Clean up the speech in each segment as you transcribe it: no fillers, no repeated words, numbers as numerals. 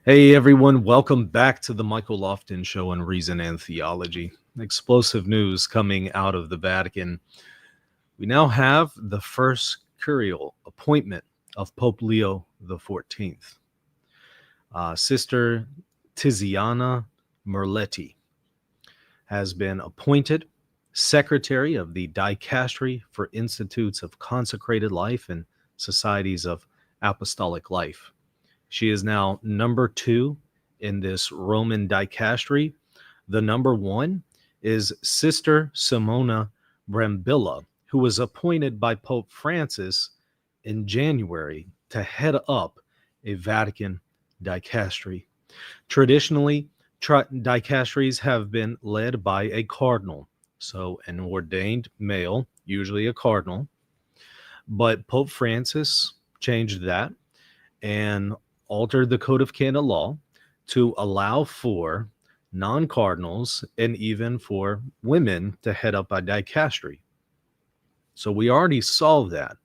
Hey everyone, welcome back to the Michael Lofton Show on Reason and Theology. Explosive news coming out of the Vatican. We now have the first Curial appointment of Pope Leo XIV. Sister Tiziana Merletti has been appointed Secretary of the Dicastery for Institutes of Consecrated Life and Societies of Apostolic Life. She is now number 2 in this Roman dicastery. The number 1 is Sister Simona Brambilla, who was appointed by Pope Francis in January to head up a Vatican dicastery. Traditionally, dicasteries have been led by a cardinal, so an ordained male, usually a cardinal. But Pope Francis changed that and altered the Code of Canon Law to allow for non-cardinals and even for women to head up a dicastery. So we already saw that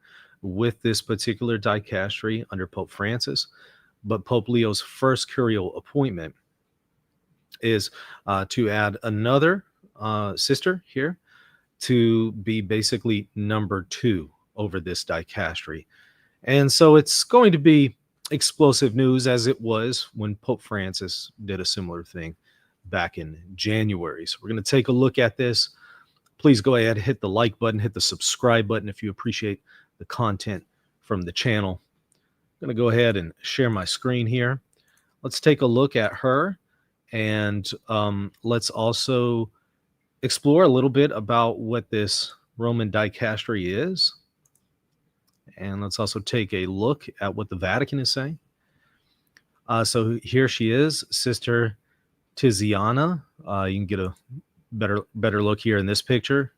with this particular dicastery under Pope Francis, but Pope Leo's first curial appointment is to add another sister here to be basically number 2 over this dicastery. And so it's going to be explosive news, as it was when Pope Francis did a similar thing back in January. So we're going to take a look at this. Please go ahead, hit the like button, hit the subscribe button if you appreciate the content from the channel. I'm going to go ahead and share my screen here. Let's take a look at her, and let's also explore a little bit about what this Roman dicastery is. And let's also take a look at what the Vatican is saying. So here she is, Sister Tiziana. You can get a better look here in this picture.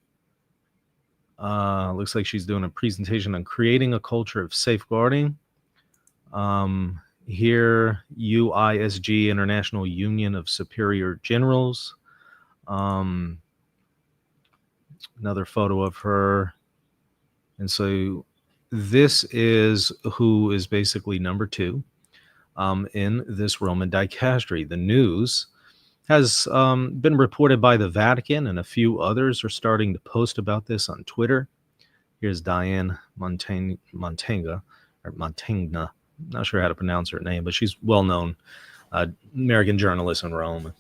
Looks like she's doing a presentation on creating a culture of safeguarding. Here, UISG, International Union of Superior Generals. Another photo of her. And so this is who is basically number 2 in this Roman dicastery. The news has been reported by the Vatican, and a few others are starting to post about this on Twitter. Here's Diane Montagna. Not sure how to pronounce her name, but she's well-known American journalist in Rome.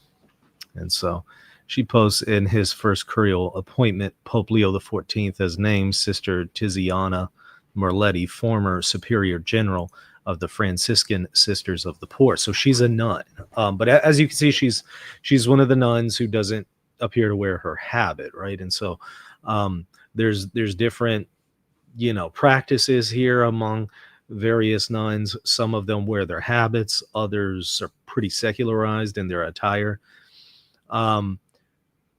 And so she posts, in his first curial appointment, Pope Leo XIV has named Sister Tiziana Merletti, former Superior General of the Franciscan Sisters of the Poor. So she's a nun, but as you can see, she's one of the nuns who doesn't appear to wear her habit, right? And so there's different practices here among various nuns. Some of them wear their habits, others are pretty secularized in their attire.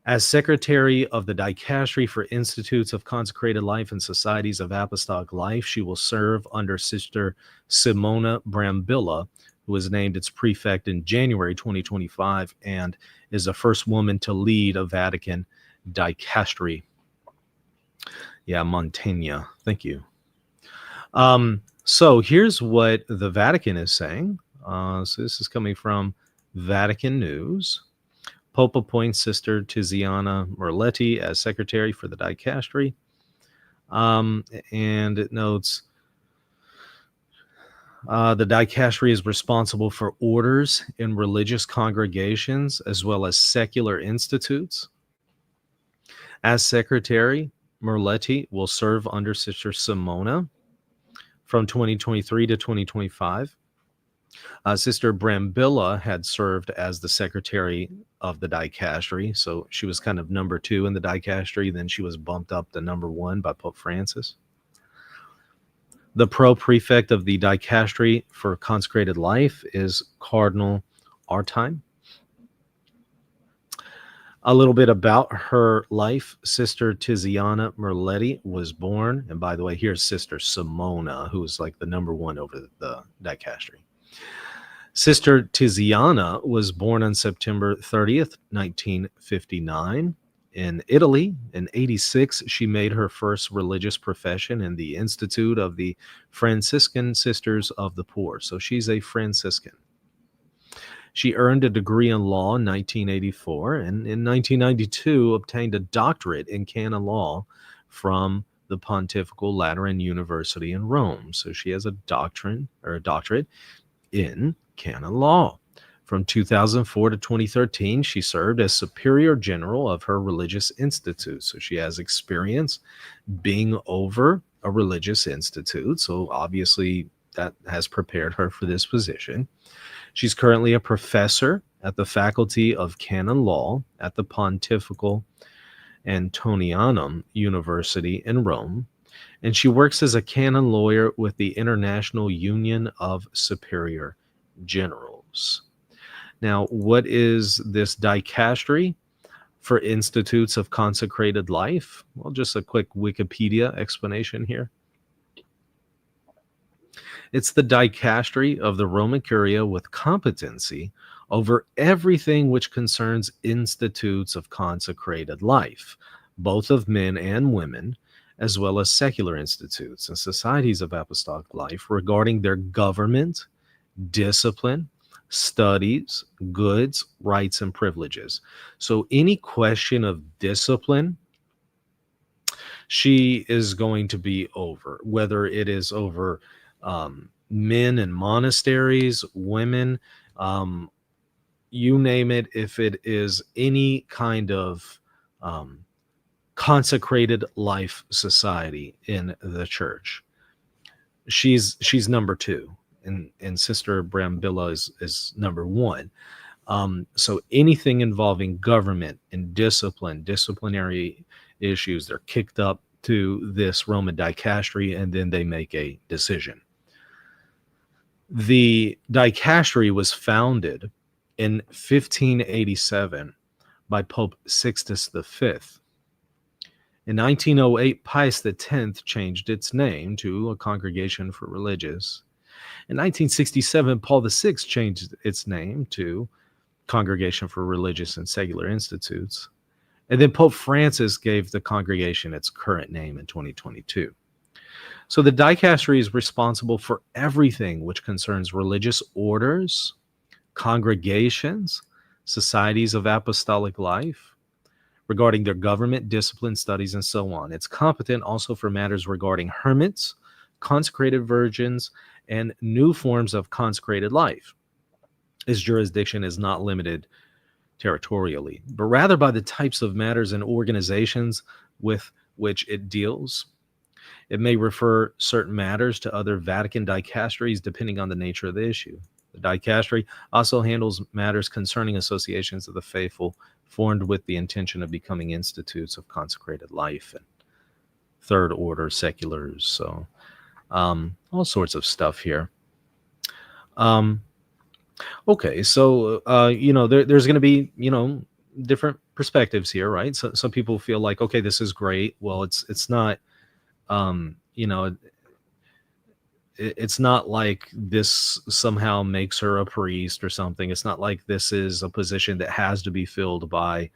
As Secretary of the Dicastery for Institutes of Consecrated Life and Societies of Apostolic Life, she will serve under Sister Simona Brambilla, who was named its prefect in January 2025 and is the first woman to lead a Vatican dicastery. Yeah, Montagna. Thank you. So here's what the Vatican is saying. So this is coming from Vatican News. Pope appoints Sister Tiziana Merletti as secretary for the dicastery. And it notes the dicastery is responsible for orders in religious congregations as well as secular institutes. As secretary, Merletti will serve under Sister Simona from 2023 to 2025. Sister Brambilla had served as the secretary of the dicastery, so she was kind of number 2 in the dicastery. Then she was bumped up to number 1 by Pope Francis. The prefect of the Dicastery for Consecrated Life is Cardinal Artime. A little bit about her life. Sister Tiziana Merletti was born, and by the way, here's Sister Simona, who is like the number 1 over the dicastery. Sister Tiziana was born on September 30th, 1959 in Italy. In 86, she made her first religious profession in the Institute of the Franciscan Sisters of the Poor. So she's a Franciscan. She earned a degree in law in 1984, and in 1992 obtained a doctorate in canon law from the Pontifical Lateran University in Rome. So she has a doctorate in canon law. From 2004 to 2013, she served as Superior General of her religious institute. So she has experience being over a religious institute. So obviously that has prepared her for this position. She's currently a professor at the Faculty of Canon Law at the Pontifical Antonianum University in Rome, and she works as a canon lawyer with the International Union of Superior Generals. Now, what is this dicastery for Institutes of Consecrated Life? Well, just a quick Wikipedia explanation here. It's the dicastery of the Roman Curia with competency over everything which concerns institutes of consecrated life, both of men and women, as well as secular institutes and societies of apostolic life regarding their government, discipline, studies, goods, rights, and privileges. So any question of discipline, she is going to be over, whether it is over men in monasteries, women, you name it. If it is any kind of consecrated life society in the church, she's number two, and Sister Brambilla is number one. So anything involving government and disciplinary issues, they're kicked up to this Roman dicastery, and then they make a decision. The dicastery was founded in 1587 by Pope Sixtus V. In 1908, Pius X changed its name to a Congregation for Religious. In 1967, Paul VI changed its name to Congregation for Religious and Secular Institutes. And then Pope Francis gave the congregation its current name in 2022. So the dicastery is responsible for everything which concerns religious orders, congregations, societies of apostolic life, regarding their government, discipline, studies, and so on. It's competent also for matters regarding hermits, consecrated virgins, and new forms of consecrated life. Its jurisdiction is not limited territorially, but rather by the types of matters and organizations with which it deals. It may refer certain matters to other Vatican dicasteries depending on the nature of the issue. The dicastery also handles matters concerning associations of the faithful formed with the intention of becoming institutes of consecrated life and third order seculars. So all sorts of stuff here. Okay, so there's going to be different perspectives here, right? So some people feel like, okay, this is great. Well, it's not. It's not like this somehow makes her a priest or something. It's not like this is a position that has to be filled by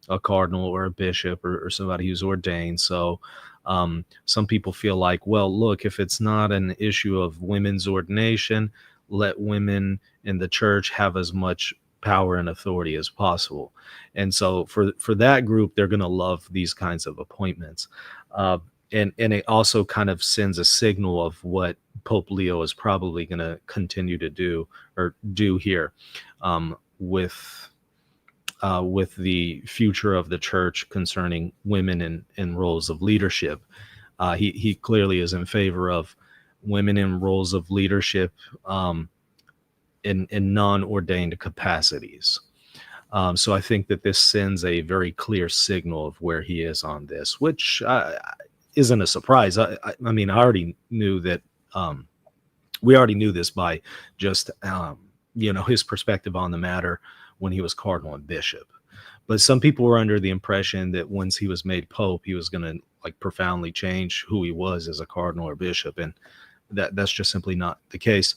a cardinal or a bishop or somebody who's ordained. So some people feel like, well, look, if it's not an issue of women's ordination, let women in the church have as much power and authority as possible. And so for that group, they're going to love these kinds of appointments. And it also kind of sends a signal of what Pope Leo is probably going to continue to do here with the future of the church concerning women in roles of leadership. He clearly is in favor of women in roles of leadership in non-ordained capacities. So I think that this sends a very clear signal of where he is on this, which isn't a surprise. I mean, I already knew that. We already knew this by just his perspective on the matter when he was cardinal and bishop. But some people were under the impression that once he was made pope, he was going to profoundly change who he was as a cardinal or bishop, and that's just simply not the case.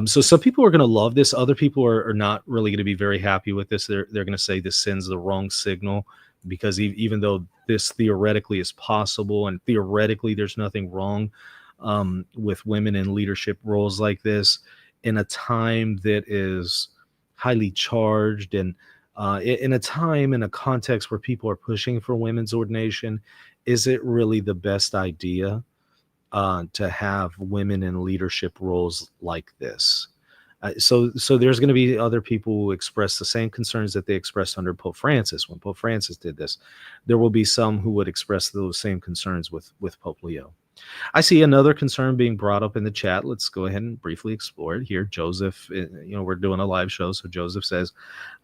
So some people are going to love this. Other people are not really going to be very happy with this. They're going to say this sends the wrong signal, because even though this theoretically is possible, and theoretically there's nothing wrong with women in leadership roles like this, in a time that is highly charged, and in a time, in a context where people are pushing for women's ordination, is it really the best idea to have women in leadership roles like this? So there's going to be other people who express the same concerns that they expressed under Pope Francis when Pope Francis did this. There will be some who would express those same concerns with Pope Leo. I see another concern being brought up in the chat. Let's go ahead and briefly explore it here. Joseph, we're doing a live show, so Joseph says,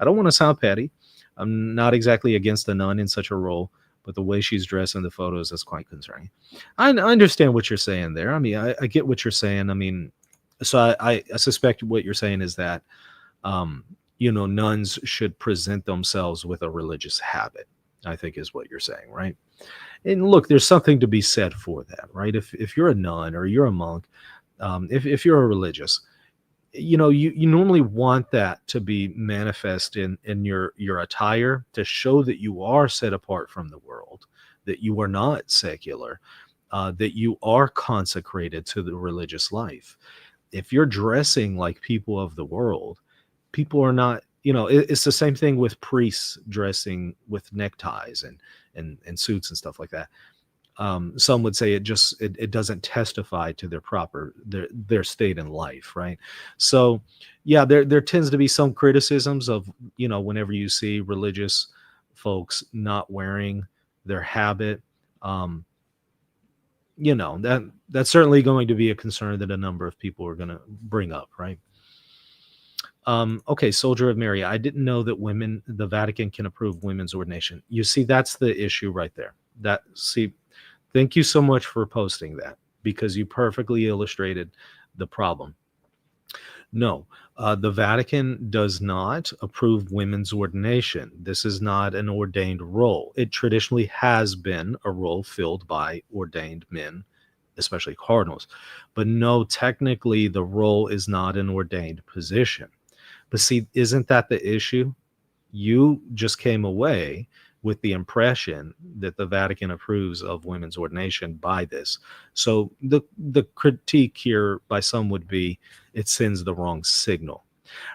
I don't want to sound petty. I'm not exactly against a nun in such a role, but the way she's dressed in the photos is quite concerning. I understand what you're saying there. I mean, I get what you're saying. I mean, so I suspect what you're saying is that, nuns should present themselves with a religious habit, I think is what you're saying, right? And look, there's something to be said for that, right? If you're a nun or you're a monk, if you're a religious, you normally want that to be manifest in your attire, to show that you are set apart from the world, that you are not secular, that you are consecrated to the religious life. If you're dressing like people of the world, people are not, it's the same thing with priests dressing with neckties and suits and stuff like that. Some would say it doesn't testify to their state in life, right? So yeah, there tends to be some criticisms of, whenever you see religious folks not wearing their habit, that's certainly going to be a concern that a number of people are going to bring up, right? Okay, Soldier of Mary, I didn't know that the Vatican can approve women's ordination. You see, that's the issue right there. Thank you so much for posting that, because you perfectly illustrated the problem. No, the Vatican does not approve women's ordination. This is not an ordained role. It traditionally has been a role filled by ordained men, especially cardinals. But no, technically, the role is not an ordained position. But see, isn't that the issue? You just came away with the impression that the Vatican approves of women's ordination by this. So the critique here by some would be it sends the wrong signal.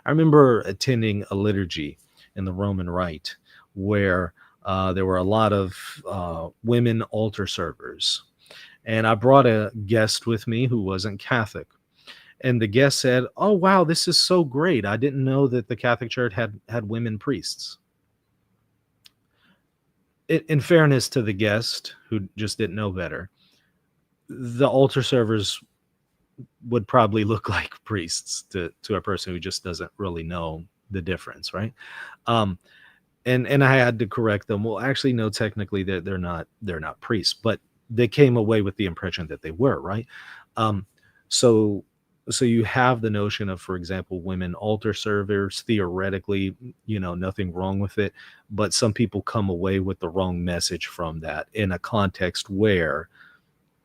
I remember attending a liturgy in the Roman Rite where there were a lot of women altar servers. And I brought a guest with me who wasn't Catholic. And the guest said, "Oh, wow, this is so great. I didn't know that the Catholic Church had women priests." In fairness to the guest, who just didn't know better, the altar servers would probably look like priests to a person who just doesn't really know the difference, right? And I had to correct them. Well, actually, no, technically they're not priests, but they came away with the impression that they were, right? So you have the notion of, for example, women altar servers. Theoretically, nothing wrong with it, but some people come away with the wrong message from that in a context where,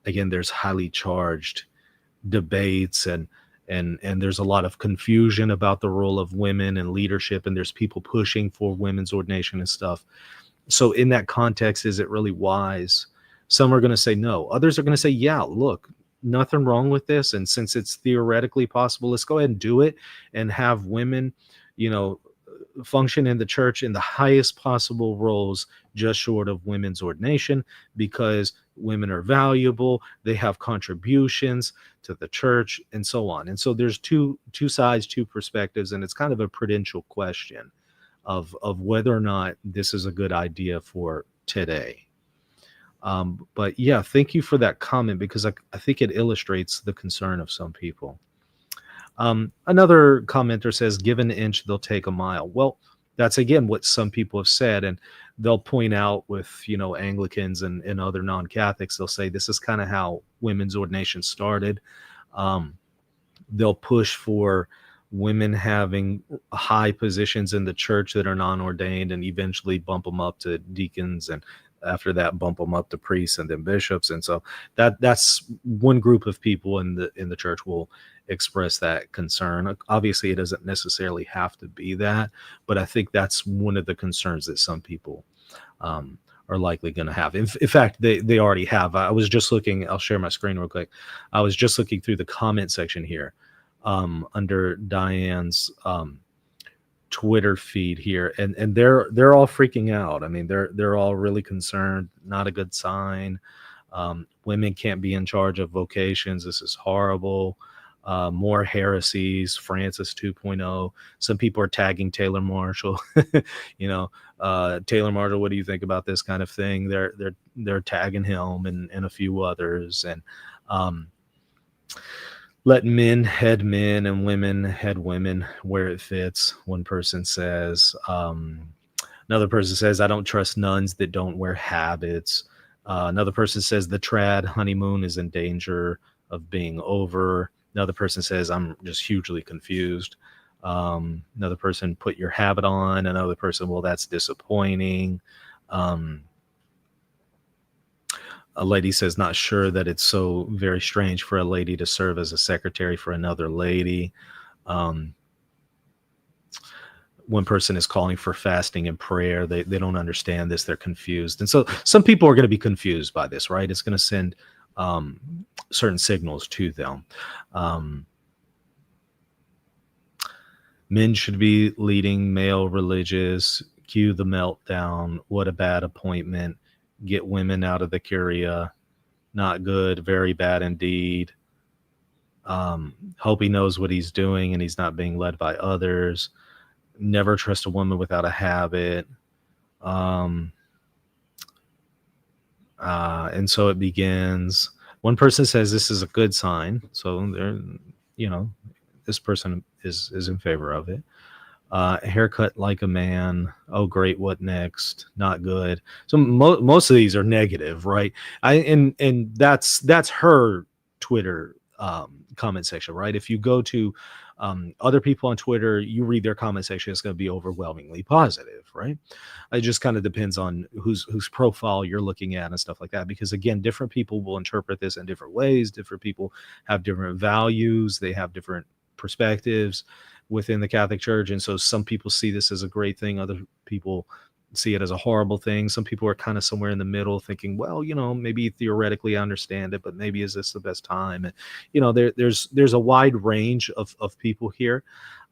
again, there's highly charged debates and there's a lot of confusion about the role of women in leadership, and there's people pushing for women's ordination and stuff. So in that context, is it really wise? Some are going to say no. Others are going to say, yeah, look, nothing wrong with this. And since it's theoretically possible, let's go ahead and do it and have women, function in the church in the highest possible roles, just short of women's ordination, because women are valuable. They have contributions to the church and so on. And so there's two sides, two perspectives, and it's kind of a prudential question of whether or not this is a good idea for today. But yeah, thank you for that comment, because I think it illustrates the concern of some people. Another commenter says, give an inch, they'll take a mile. Well, that's again what some people have said, and they'll point out with, Anglicans and other non-Catholics, they'll say this is kind of how women's ordination started. They'll push for women having high positions in the church that are non-ordained, and eventually bump them up to deacons, and after that bump them up to priests and then bishops. And so that's one group of people in the church will express that concern. Obviously it doesn't necessarily have to be that, but I think that's one of the concerns that some people are likely going to have. In fact, they already have. I was just looking, I'll share my screen real quick. I was just looking through the comment section here under Diane's Twitter feed here, and they're all freaking out. I mean, they're all really concerned. Not a good sign. Women can't be in charge of vocations. This is horrible. More heresies. Francis 2.0. Some people are tagging Taylor Marshall. Taylor Marshall, what do you think about this kind of thing? They're tagging him and a few others, and let men head men and women head women where it fits. One person says. Another person says, I don't trust nuns that don't wear habits. Another person says the trad honeymoon is in danger of being over. Another person says, I'm just hugely confused. Another person, put your habit on. Another person, well, that's disappointing. A lady says, not sure that it's so very strange for a lady to serve as a secretary for another lady. One person is calling for fasting and prayer. They don't understand this. They're confused. And so some people are going to be confused by this, right? It's going to send certain signals to them. Men should be leading male religious. Cue the meltdown. What a bad appointment. Get women out of the curia. Not good. Very bad indeed. Hope he knows what he's doing and he's not being led by others. Never trust a woman without a habit. And so it begins. One person says this is a good sign. So they're, this person is in favor of it. Haircut like a man. Oh, great. What next? Not good. So most of these are negative, right? And that's her Twitter comment section, right? If you go to other people on Twitter, you read their comment section, it's going to be overwhelmingly positive, right? It just kind of depends on whose profile you're looking at and stuff like that. Because again, different people will interpret this in different ways. Different people have different values. They have different perspectives within the Catholic Church. And so some people see this as a great thing. Other people see it as a horrible thing. Some people are kind of somewhere in the middle thinking, well, maybe theoretically I understand it, but maybe is this the best time? And, there's a wide range of people here.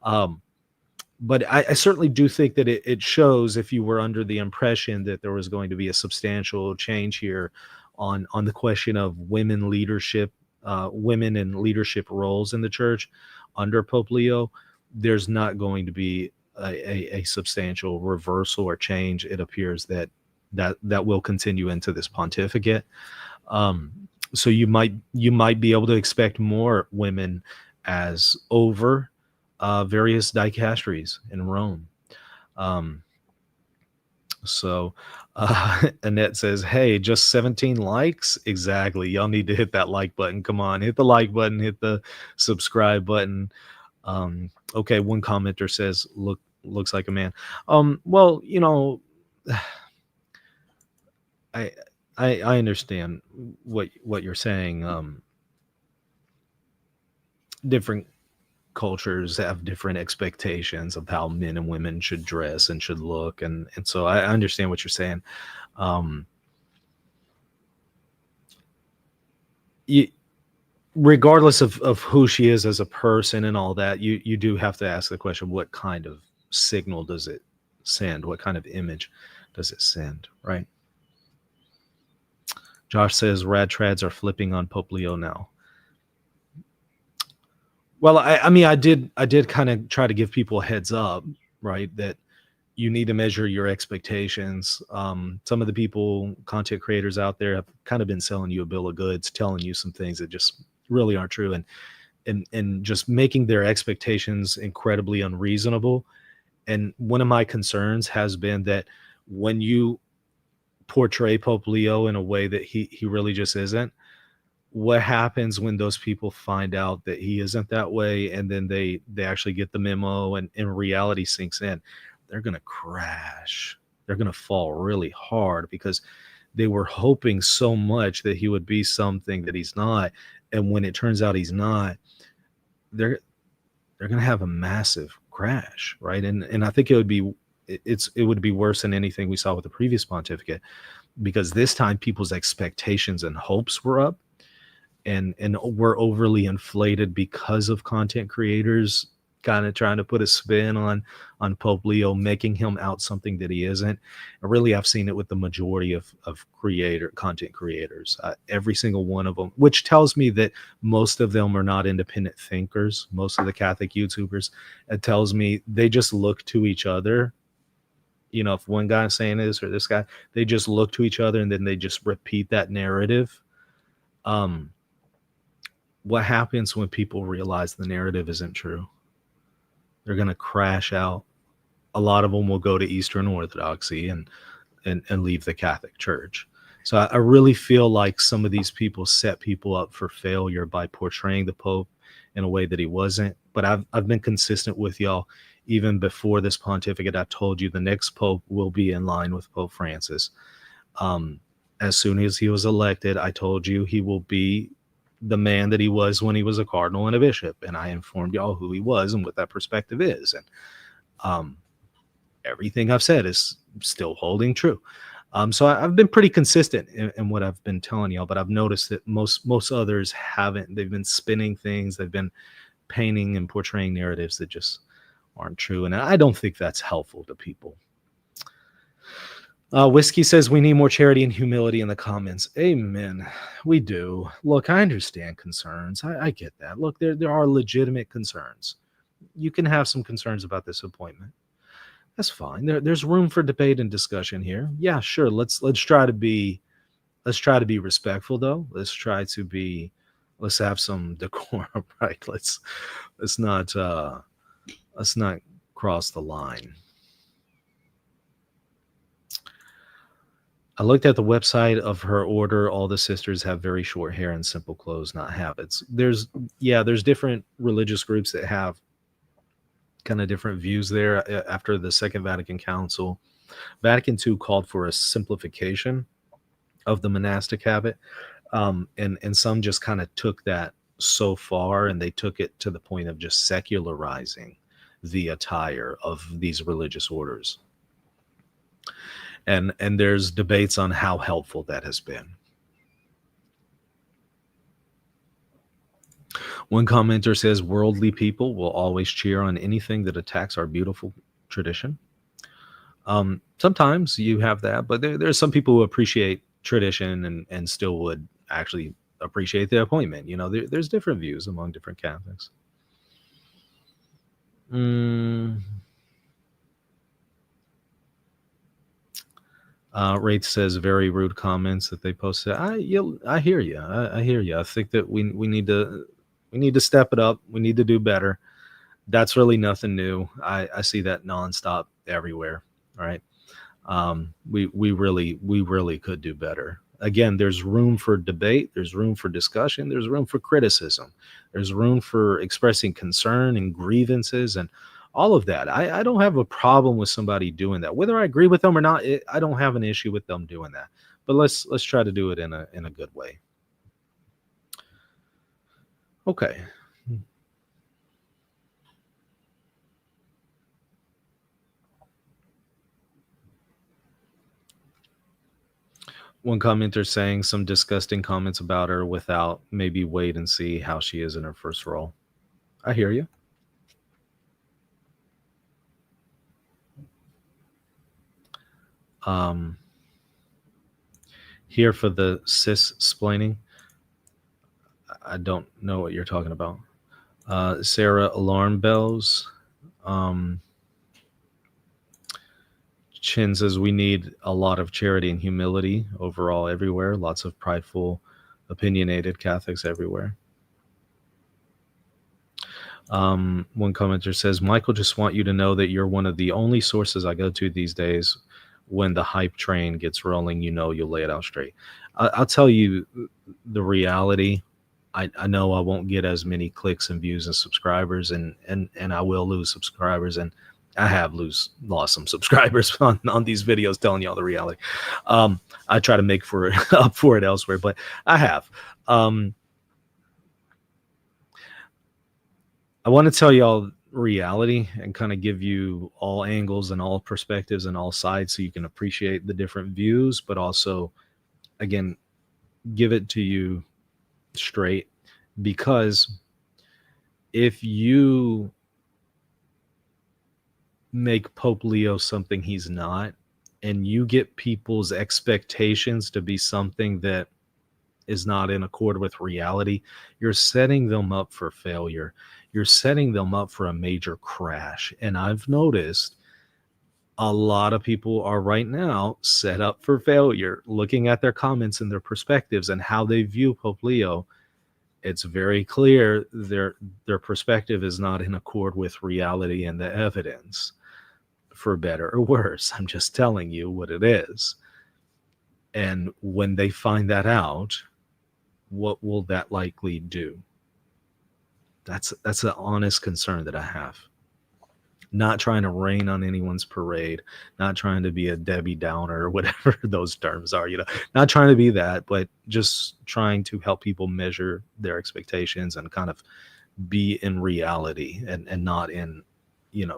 But I certainly do think that it shows, if you were under the impression that there was going to be a substantial change here on the question of women leadership, women in leadership roles in the church under Pope Leo, there's not going to be a substantial reversal or change. It appears that will continue into this pontificate. So you might be able to expect more women as over various dicasteries in Rome. So Annette says, hey, just 17 likes? Exactly. Y'all need to hit that like button. Come on, hit the like button, hit the subscribe button. Okay, one commenter says, looks like a man. Well, I understand what you're saying. Different cultures have different expectations of how men and women should dress and should look, and so I understand what you're saying. Regardless of who she is as a person and all that, you do have to ask the question, what kind of signal does it send? What kind of image does it send, right? Josh says rad trads are flipping on Pope Leo now. Well, I did kind of try to give people a heads up, right, that you need to measure your expectations. Some of the people, content creators out there, have kind of been selling you a bill of goods, telling you some things that just really aren't true, and just making their expectations incredibly unreasonable. And one of my concerns has been that when you portray Pope Leo in a way that he really just isn't, what happens when those people find out that he isn't that way, and then they actually get the memo and reality sinks in? They're going to crash. They're going to fall really hard because they were hoping so much that he would be something that he's not. And when it turns out he's not, they're going to have a massive crash, right? And I think it would be worse than anything we saw with the previous pontificate, because this time people's expectations and hopes were up and were overly inflated because of content creators kind of trying to put a spin on Pope Leo, making him out something that he isn't. And really, I've seen it with the majority of content creators, every single one of them, which tells me that most of them are not independent thinkers. Most of the Catholic YouTubers, it tells me they just look to each other. You know, if one guy's saying this or this guy, they just look to each other and then they just repeat that narrative. What happens when people realize the narrative isn't true? They're going to crash out. A lot of them will go to Eastern Orthodoxy and leave the Catholic Church. So I really feel like some of these people set people up for failure by portraying the Pope in a way that he wasn't. But I've been consistent with y'all. Even before this pontificate, I told you the next Pope will be in line with Pope Francis. As soon as he was elected, I told you he will be the man that he was when he was a cardinal and a bishop. And I informed y'all who he was and what that perspective is. And everything I've said is still holding true. So I've been pretty consistent in what I've been telling y'all, but I've noticed that most others haven't. They've been spinning things. They've been painting and portraying narratives that just aren't true. And I don't think that's helpful to people. Whiskey says we need more charity and humility in the comments. Amen. We do. Look, I understand concerns. I get that. Look, there are legitimate concerns. You can have some concerns about this appointment. That's fine. There's room for debate and discussion here. Yeah, sure. Let's try to be respectful though. Let's have some decorum, right? Let's not cross the line. I looked at the website of her order. All the sisters have very short hair and simple clothes, not habits. There's different religious groups that have kind of different views there. After the Second Vatican Council, Vatican II called for a simplification of the monastic habit. And some just kind of took that so far, and they took it to the point of just secularizing the attire of these religious orders. And there's debates on how helpful that has been. One commenter says worldly people will always cheer on anything that attacks our beautiful tradition. Sometimes you have that, but there's some people who appreciate tradition and still would actually appreciate the appointment. You know, there's different views among different Catholics. Wraith says very rude comments that they posted. I hear you. I hear you. I think that we need to step it up. We need to do better. That's really nothing new. I see that nonstop everywhere. All right. We really could do better. Again, there's room for debate. There's room for discussion. There's room for criticism. There's room for expressing concern and grievances and all of that. I don't have a problem with somebody doing that. Whether I agree with them or not, I don't have an issue with them doing that. But let's try to do it in a good way. Okay. One commenter saying some disgusting comments about her without maybe wait and see how she is in her first role. I hear you. Here for the cis-splaining. I don't know what you're talking about. Sarah, alarm bells. Chin says we need a lot of charity and humility overall everywhere. Lots of prideful, opinionated Catholics everywhere. One commenter says, Michael, just want you to know that you're one of the only sources I go to these days. When the hype train gets rolling, you know you'll lay it out straight. I'll tell you the reality. I know I won't get as many clicks and views and subscribers, and I will lose subscribers, and I have lost some subscribers on these videos telling y'all the reality. I try to make up for it elsewhere, but I have. I want to tell y'all reality and kind of give you all angles and all perspectives and all sides so you can appreciate the different views, but also, again, give it to you straight, because if you make Pope Leo something he's not, and you get people's expectations to be something that is not in accord with reality, you're setting them up for failure. You're setting them up for a major crash. And I've noticed a lot of people are right now set up for failure. Looking at their comments and their perspectives and how they view Pope Leo, it's very clear their perspective is not in accord with reality and the evidence, for better or worse. I'm just telling you what it is. And when they find that out, what will that likely do? That's an honest concern that I have. Not trying to rain on anyone's parade, not trying to be a Debbie Downer or whatever those terms are, not trying to be that, but just trying to help people measure their expectations and kind of be in reality and not in,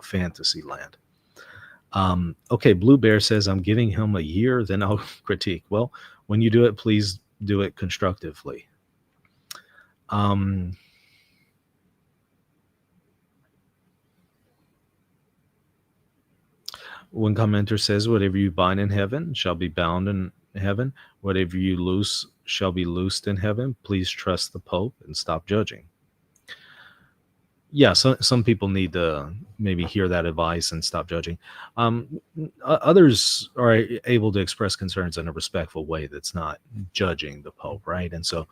fantasy land. Okay, Blue Bear says, I'm giving him a year, then I'll critique. Well, when you do it, please do it constructively. One commenter says, whatever you bind in heaven shall be bound in heaven. Whatever you loose shall be loosed in heaven. Please trust the Pope and stop judging. Yeah, so some people need to maybe hear that advice and stop judging. Others are able to express concerns in a respectful way that's not judging the Pope, right? And so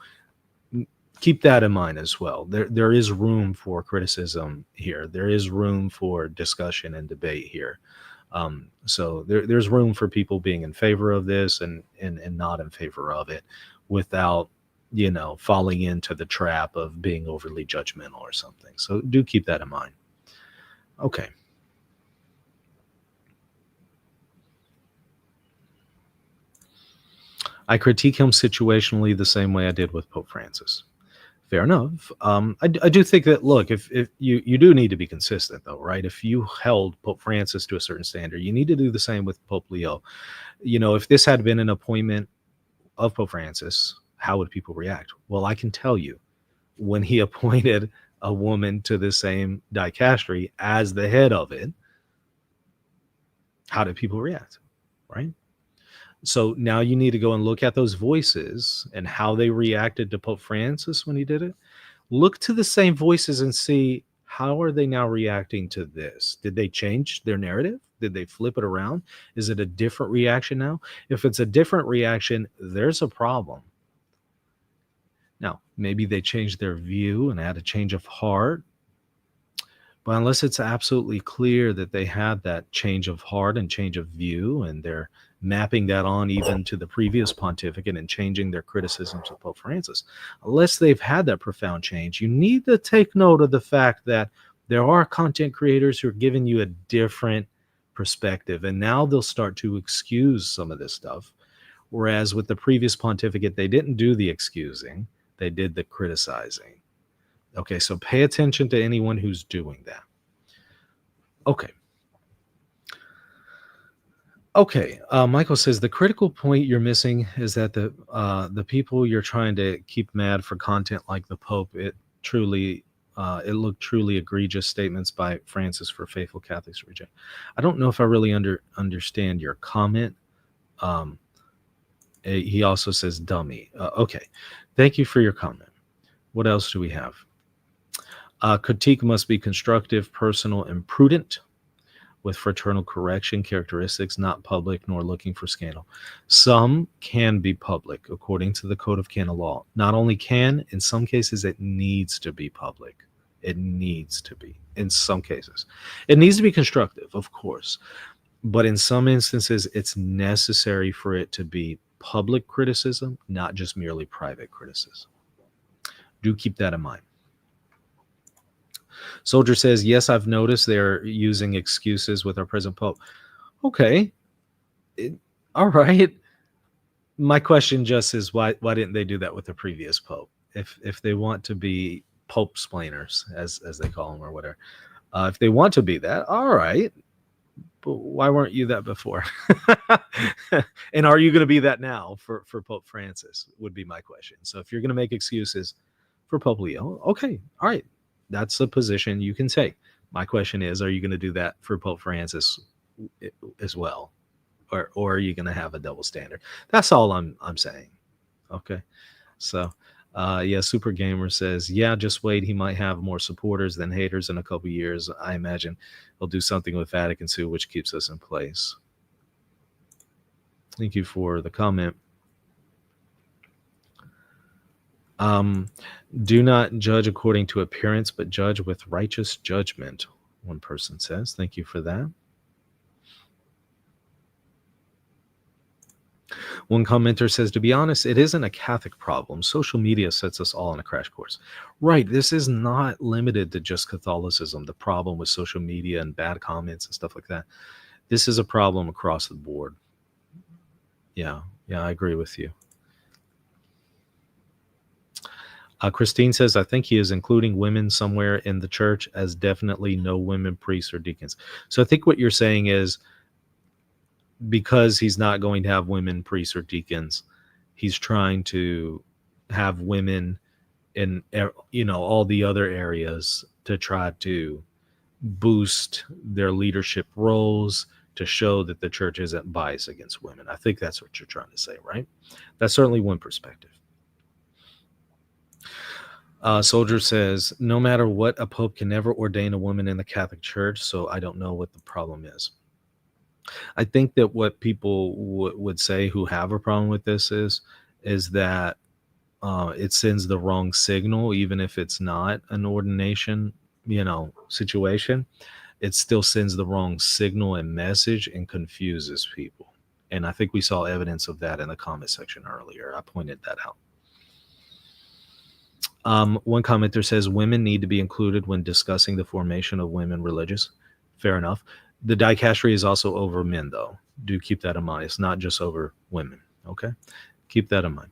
keep that in mind as well. There is room for criticism here. There is room for discussion and debate here. So there's room for people being in favor of this and not in favor of it without, falling into the trap of being overly judgmental or something. So do keep that in mind. Okay. I critique him situationally the same way I did with Pope Francis. Fair enough. I do think that, look, if you do need to be consistent, though, right? If you held Pope Francis to a certain standard, you need to do the same with Pope Leo. If this had been an appointment of Pope Francis, how would people react? Well, I can tell you, when he appointed a woman to the same dicastery as the head of it, how did people react, right? So now you need to go and look at those voices and how they reacted to Pope Francis when he did it. Look to the same voices and see, how are they now reacting to this? Did they change their narrative? Did they flip it around? Is it a different reaction now? If it's a different reaction, there's a problem. Now, maybe they changed their view and had a change of heart. But unless it's absolutely clear that they had that change of heart and change of view, and they're mapping that on even to the previous pontificate and changing their criticisms of Pope Francis, unless they've had that profound change, you need to take note of the fact that there are content creators who are giving you a different perspective, and now they'll start to excuse some of this stuff. Whereas with the previous pontificate, they didn't do the excusing, they did the criticizing. Okay, so pay attention to anyone who's doing that. Okay. Michael says the critical point you're missing is that the people you're trying to keep mad for content like the Pope, it looked truly egregious statements by Francis for faithful Catholics to reject. I don't know if I really understand your comment. He also says dummy. Okay, thank you for your comment. What else do we have? Critique must be constructive, personal, and prudent, with fraternal correction characteristics, not public nor looking for scandal. Some can be public according to the Code of Canon Law. Not only can, in some cases, it needs to be public. It needs to be, in some cases. It needs to be constructive, of course. But in some instances, it's necessary for it to be public criticism, not just merely private criticism. Do keep that in mind. Soldier says, yes, I've noticed they're using excuses with our present Pope. Okay. All right. My question just is, why didn't they do that with the previous Pope? If they want to be Pope splainers, as they call them, or whatever, if they want to be that, all right. But why weren't you that before? And are you going to be that now for Pope Francis, would be my question. So if you're going to make excuses for Pope Leo, okay, all right. That's a position you can take. My question is, are you going to do that for Pope Francis as well? Or are you going to have a double standard? That's all I'm saying. Okay. So, yeah, Super Gamer says, yeah, just wait. He might have more supporters than haters in a couple years. I imagine he'll do something with Vatican II, which keeps us in place. Thank you for the comment. Do not judge according to appearance, but judge with righteous judgment, one person says. Thank you for that. One commenter says, to be honest, it isn't a Catholic problem. Social media sets us all on a crash course. Right. This is not limited to just Catholicism. The problem with social media and bad comments and stuff like that. This is a problem across the board. Yeah, I agree with you. Christine says, I think he is including women somewhere in the church, as definitely no women priests or deacons. So I think what you're saying is, because he's not going to have women priests or deacons, he's trying to have women in, all the other areas to try to boost their leadership roles, to show that the church isn't biased against women. I think that's what you're trying to say, right? That's certainly one perspective. Soldier says, no matter what, a pope can never ordain a woman in the Catholic Church, so I don't know what the problem is. I think that what people would say who have a problem with this is that it sends the wrong signal, even if it's not an ordination, situation. It still sends the wrong signal and message and confuses people. And I think we saw evidence of that in the comment section earlier. I pointed that out. One commenter says women need to be included when discussing the formation of women religious. Fair enough. The dicastery is also over men, though. Do keep that in mind. It's not just over women. Okay? Keep that in mind.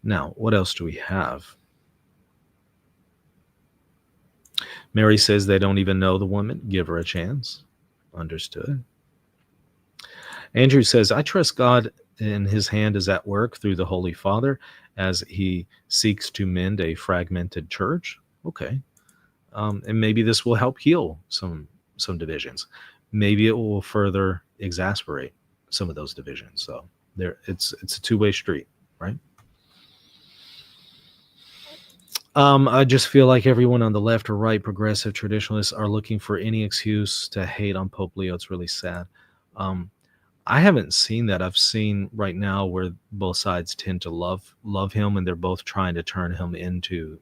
Now, what else do we have? Mary says they don't even know the woman. Give her a chance. Understood. Andrew says, I trust God, and his hand is at work through the Holy Father as he seeks to mend a fragmented church. Okay. And maybe this will help heal some divisions. Maybe it will further exasperate some of those divisions. So it's a two-way street, right? I just feel like everyone on the left or right, progressive traditionalists, are looking for any excuse to hate on Pope Leo. It's really sad. I haven't seen that. I've seen right now where both sides tend to love him, and they're both trying to turn him into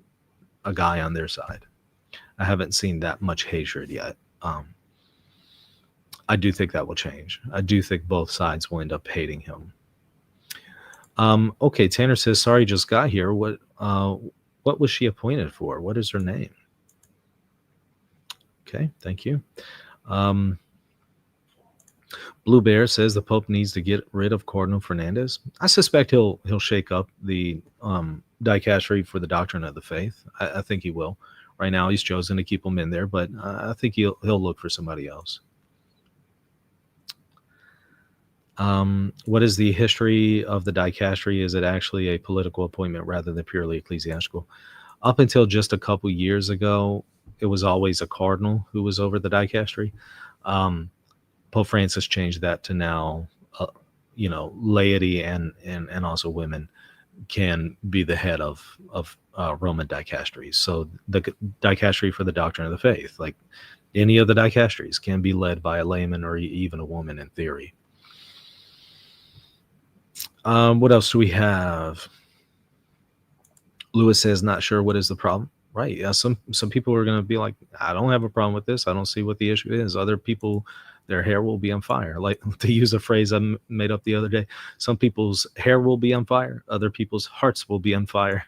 a guy on their side. I haven't seen that much hatred yet. I do think that will change. I do think both sides will end up hating him. Okay, Tanner says, sorry, just got here. What was she appointed for? What is her name? Okay, thank you. Blue Bear says the Pope needs to get rid of Cardinal Fernandez. I suspect he'll shake up the dicastery for the doctrine of the faith. I think he will. Right now, he's chosen to keep him in there, but I think he'll look for somebody else. What is the history of the dicastery? Is it actually a political appointment rather than purely ecclesiastical? Up until just a couple years ago, it was always a cardinal who was over the dicastery. Pope Francis changed that to now, laity and also women can be the head of Roman dicasteries. So the dicastery for the doctrine of the faith, like any of the dicasteries, can be led by a layman or even a woman in theory. What else do we have? Lewis says, not sure what is the problem. Right. Yeah. Some people are going to be like, I don't have a problem with this. I don't see what the issue is. Other people, their hair will be on fire. Like, to use a phrase I made up the other day, some people's hair will be on fire. Other people's hearts will be on fire.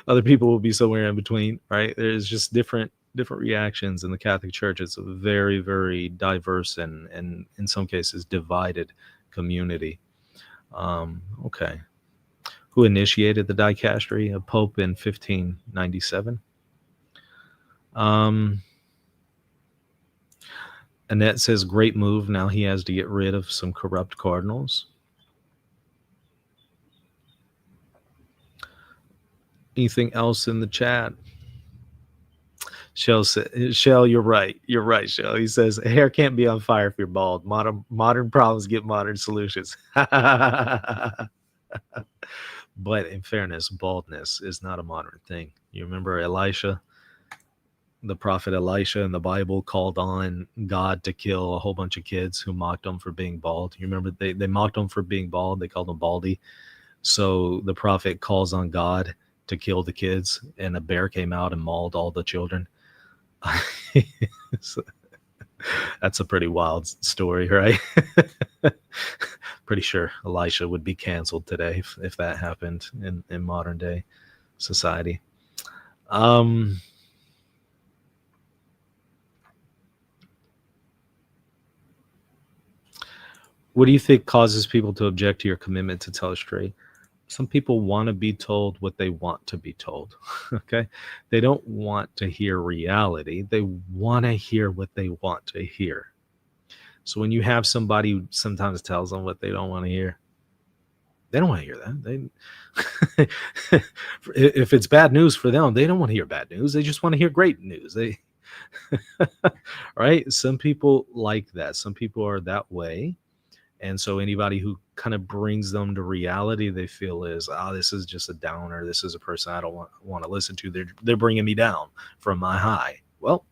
Other people will be somewhere in between. Right. There's just different reactions in the Catholic Church. It's a very, very diverse and in some cases divided community. Okay. Who initiated the dicastery? A pope in 1597. Annette says, great move. Now he has to get rid of some corrupt cardinals. Anything else in the chat? Shell, you're right. You're right, Shell. He says hair can't be on fire if you're bald. Modern problems get modern solutions. But in fairness, baldness is not a modern thing. You remember Elisha, the prophet Elisha in the Bible called on God to kill a whole bunch of kids who mocked him for being bald. You remember they mocked him for being bald. They called him Baldy. So the prophet calls on God to kill the kids, and a bear came out and mauled all the children. So, that's a pretty wild story, right? Pretty sure Elisha would be canceled today if that happened in modern day society. What do you think causes people to object to your commitment to tell us straight? Some people want to be told what they want to be told. Okay. They don't want to hear reality. They want to hear what they want to hear. So when you have somebody who sometimes tells them what they don't want to hear, they don't want to hear that. If it's bad news for them, they don't want to hear bad news. They just want to hear great news. Right? Some people like that. Some people are that way. And so anybody who kind of brings them to reality, they feel is, this is just a downer. This is a person I don't want to listen to. They're bringing me down from my high. Well,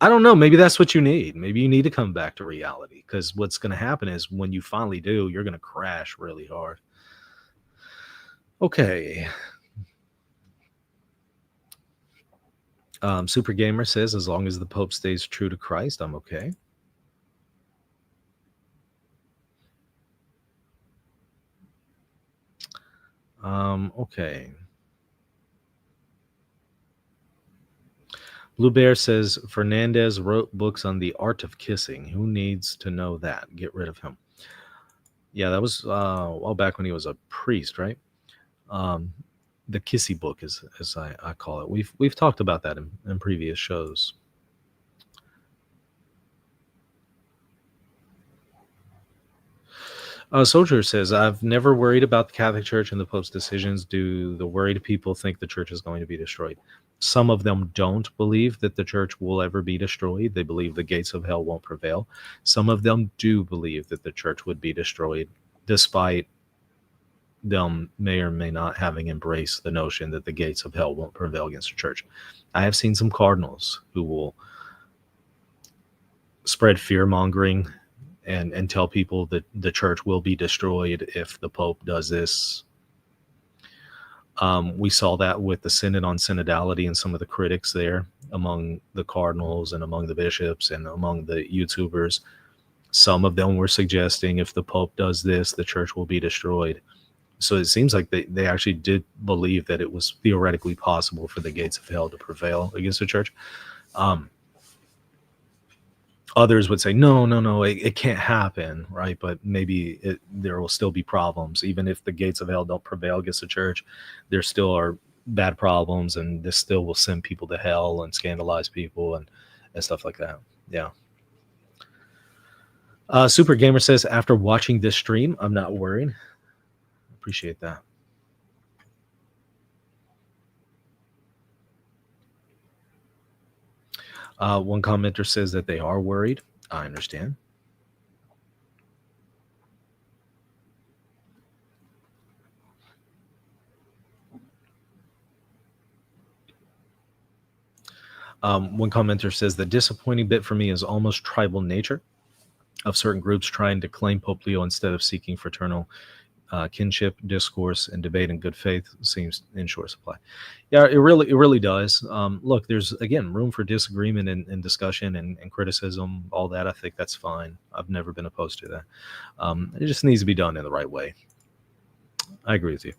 I don't know. Maybe that's what you need. Maybe you need to come back to reality, because what's going to happen is when you finally do, you're going to crash really hard. Okay. Super Gamer says, as long as the Pope stays true to Christ, I'm okay. Okay. Blue Bear says, Fernandez wrote books on the art of kissing. Who needs to know that? Get rid of him. Yeah, that was a while back when he was a priest, right? The Kissy book, as I call it. We've talked about that in previous shows. Soldier says, I've never worried about the Catholic Church and the Pope's decisions. Do the worried people think the church is going to be destroyed? Some of them don't believe that the church will ever be destroyed. They believe the gates of hell won't prevail. Some of them do believe that the church would be destroyed, despite them may or may not having embraced the notion that the gates of hell won't prevail against the church. I have seen some cardinals who will spread fear-mongering and tell people that the church will be destroyed if the Pope does this. We saw that with the Synod on Synodality and some of the critics there among the cardinals and among the bishops and among the YouTubers. Some of them were suggesting if the Pope does this, the church will be destroyed. So it seems like they actually did believe that it was theoretically possible for the gates of hell to prevail against the church. Others would say, no, it can't happen, right? But maybe there will still be problems. Even if the gates of hell don't prevail against the church, there still are bad problems, and this still will send people to hell and scandalize people and stuff like that. Yeah. Super Gamer says, after watching this stream, I'm not worried. Appreciate that. One commenter says that they are worried. I understand. One commenter says the disappointing bit for me is almost tribal nature of certain groups trying to claim Pope Leo instead of seeking fraternal kinship, discourse, and debate in good faith seems in short supply. Yeah, it really does. Look, there's, again, room for disagreement and discussion and criticism, all that. I think that's fine. I've never been opposed to that. It just needs to be done in the right way. I agree with you.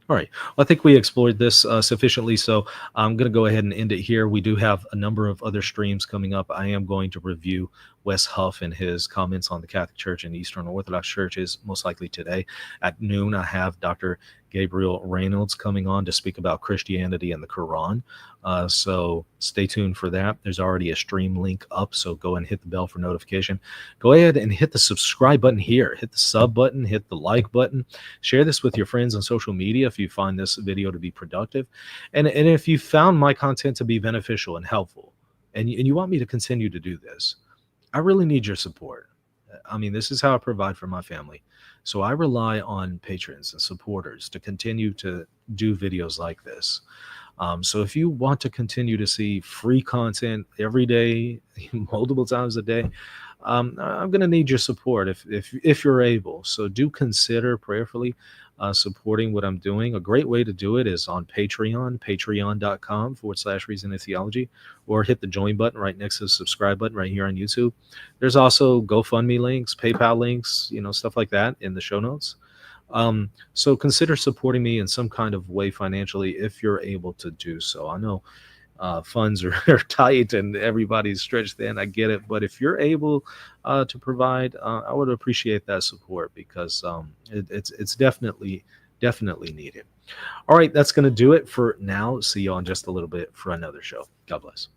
All right. Well, I think we explored this sufficiently, so I'm going to go ahead and end it here. We do have a number of other streams coming up. I am going to review Wes Huff and his comments on the Catholic Church and Eastern Orthodox churches, most likely today. At noon, I have Dr. Gabriel Reynolds coming on to speak about Christianity and the Quran. So stay tuned for that. There's already a stream link up, so go and hit the bell for notification. Go ahead and hit the subscribe button here. Hit the sub button, hit the like button. Share this with your friends on social media if you find this video to be productive. And if you found my content to be beneficial and helpful, and you want me to continue to do this, I really need your support. I mean, this is how I provide for my family. So I rely on patrons and supporters to continue to do videos like this. So if you want to continue to see free content every day, multiple times a day, I'm going to need your support if you're able. So do consider prayerfully supporting what I'm doing. A great way to do it is on Patreon, patreon.com/Reason and Theology, or hit the join button right next to the subscribe button right here on YouTube. There's also GoFundMe links, PayPal links, stuff like that in the show notes. So consider supporting me in some kind of way financially if you're able to do so. I know funds are tight and everybody's stretched thin. I get it. But if you're able to provide, I would appreciate that support because it's definitely needed. All right, that's going to do it for now. See you on just a little bit for another show. God bless.